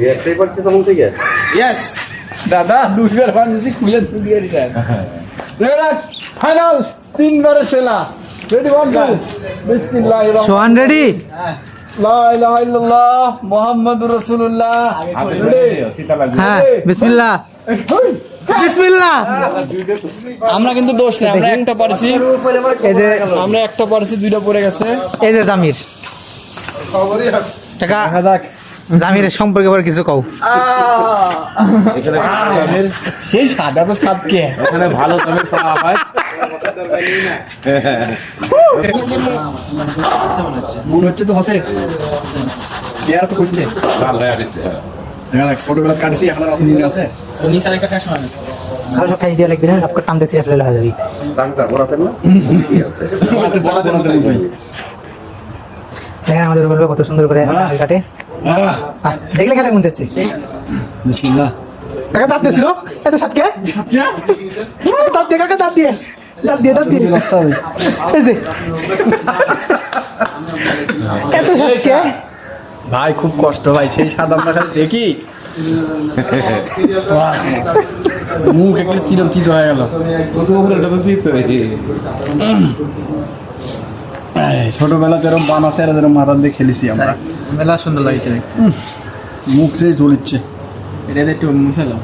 একটাই পারছে তখন থেকে ইয়েস দাদা দুইবার বানিয়েছি খুলে দিয়ে দিছেন দেখো ফাইনাল তিনবারের খেলা রেডি ওয়ান টু বিসমিল্লাহির সোহান রেডি লা ইলাহা ইল্লাল্লাহ মুহাম্মাদুর রাসূলুল্লাহ হ্যাঁ বিসমিল্লাহ বিসমিল্লাহ আমরা কিন্তু দোষ নেই আমরা একটা পারছি এই যে আমরা একটা পারছি দুইটা পড়ে গেছে এই যে জামির টাকা দেখা যাক জামিরের সম্পর্কে আবার কিছু কও সেই সাদা তো সাদ কে এখানে ভালো দামের পাওয়া হয় মনে হচ্ছে তো হসে চেয়ার তো করছে ভালো হয়ে আসছে ছোটবেলা কাটছি এখন আর অত মনে আছে খালি সব খাই দিয়ে লাগবে না আপনার টান দিয়ে আসলে লাগা যাবে টাংটা ঘোরাতেন না দেখেন আমাদের বলবে কত সুন্দর করে কাটে দেখলে খেতে মন যাচ্ছে বিসমিল্লাহ কাকা দাঁত দিয়েছিল এত সাতকে দাঁত দিয়ে কাকা দাঁত দিয়ে এই যে এত সাতকে ভাই খুব কষ্ট ভাই সেই সাদা আমরা খালি দেখি মুখ একটু তিতো হয়ে গেল ছোটবেলাতে এরকম বান আছে এরকম মাথা দিয়ে খেলেছি আমরা মেলা সুন্দর লাগছে মুখ সেই জ্বলিচ্ছে এটা একটু মুছালো